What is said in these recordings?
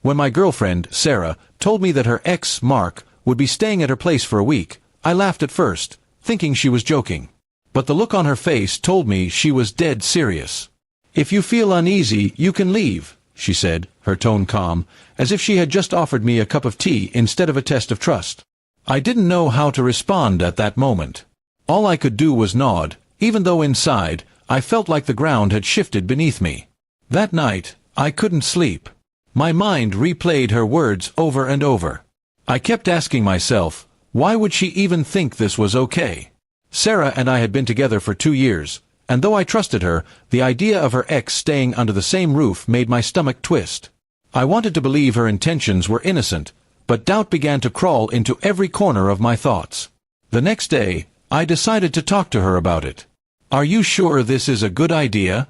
When my girlfriend, Sarah, told me that her ex, Mark, would be staying at her place for a week, I laughed at first, thinking she was joking. But the look on her face told me she was dead serious. "If you feel uneasy, you can leave," she said, her tone calm, as if she had just offered me a cup of tea instead of a test of trust. I didn't know how to respond at that moment. All I could do was nod, even though inside, I felt like the ground had shifted beneath me. That night, I couldn't sleep. My mind replayed her words over and over. I kept asking myself, why would she even think this was okay? Sarah and I had been together for 2 years, and though I trusted her, the idea of her ex staying under the same roof made my stomach twist. I wanted to believe her intentions were innocent, but doubt began to crawl into every corner of my thoughts. The next day, I decided to talk to her about it. "Are you sure this is a good idea?"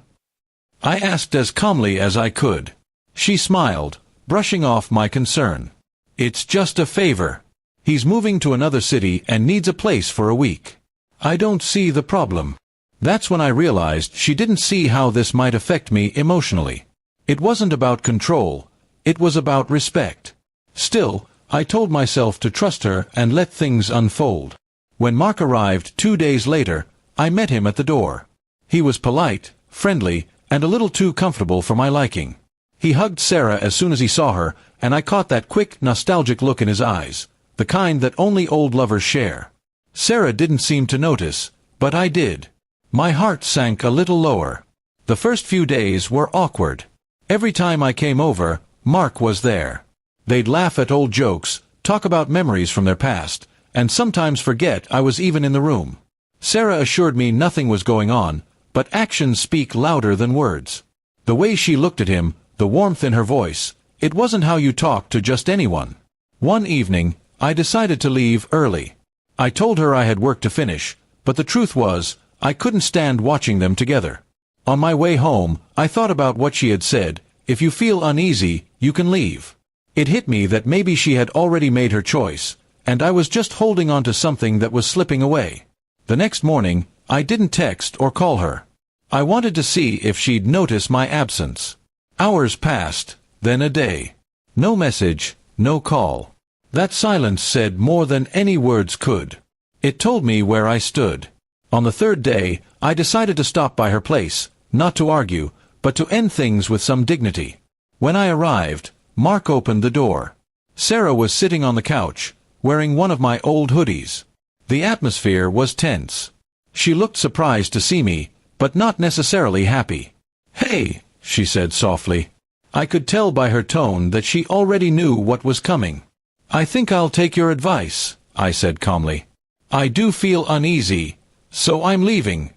I asked as calmly as I could. She smiled, brushing off my concern. "It's just a favor. He's moving to another city and needs a place for a week. I don't see the problem." That's when I realized she didn't see how this might affect me emotionally. It wasn't about control, it was about respect. Still, I told myself to trust her and let things unfold. When Mark arrived 2 days later, I met him at the door. He was polite, friendly, and a little too comfortable for my liking. He hugged Sarah as soon as he saw her, and I caught that quick, nostalgic look in his eyes, the kind that only old lovers share. Sarah didn't seem to notice, but I did. My heart sank a little lower. The first few days were awkward. Every time I came over, Mark was there. They'd laugh at old jokes, talk about memories from their past, and sometimes forget I was even in the room. Sarah assured me nothing was going on, but actions speak louder than words. The way she looked at him, the warmth in her voice, it wasn't how you talk to just anyone. One evening, I decided to leave early. I told her I had work to finish, but the truth was, I couldn't stand watching them together. On my way home, I thought about what she had said, "If you feel uneasy, you can leave." It hit me that maybe she had already made her choice, and I was just holding on to something that was slipping away. The next morning, I didn't text or call her. I wanted to see if she'd notice my absence. Hours passed, then a day. No message, no call. That silence said more than any words could. It told me where I stood. On the third day, I decided to stop by her place, not to argue, but to end things with some dignity. When I arrived, Mark opened the door. Sarah was sitting on the couch, wearing one of my old hoodies. The atmosphere was tense. She looked surprised to see me, but not necessarily happy. "Hey," she said softly. I could tell by her tone that she already knew what was coming. "I think I'll take your advice," I said calmly. "I do feel uneasy, so I'm leaving."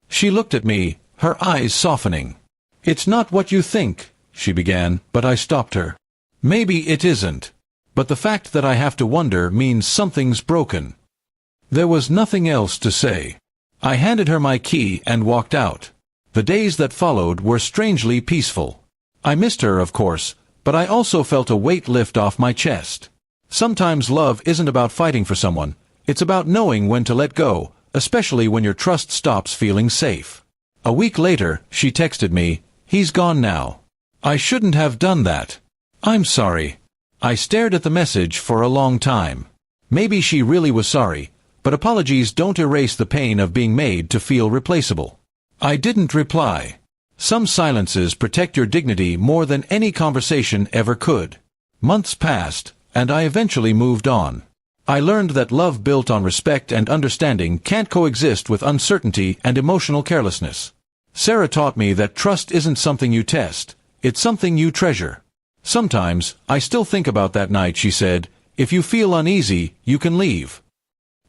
She looked at me, her eyes softening. "It's not what you think," she began, but I stopped her. "Maybe it isn't. But the fact that I have to wonder means something's broken." There was nothing else to say. I handed her my key and walked out. The days that followed were strangely peaceful. I missed her, of course, but I also felt a weight lift off my chest. Sometimes love isn't about fighting for someone, it's about knowing when to let go, especially when your trust stops feeling safe. A week later, she texted me, "He's gone now." I shouldn't have done that. "I'm sorry." I stared at the message for a long time. Maybe she really was sorry, but apologies don't erase the pain of being made to feel replaceable. I didn't reply. Some silences protect your dignity more than any conversation ever could. Months passed, and I eventually moved on. I learned that love built on respect and understanding can't coexist with uncertainty and emotional carelessness. Sarah taught me that trust isn't something you test, it's something you treasure. "Sometimes, I still think about that night," she said. "If you feel uneasy, you can leave."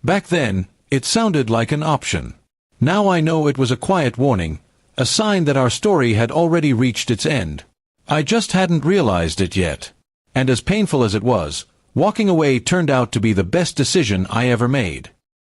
Back then, it sounded like an option. Now I know it was a quiet warning, a sign that our story had already reached its end. I just hadn't realized it yet. And as painful as it was, walking away turned out to be the best decision I ever made.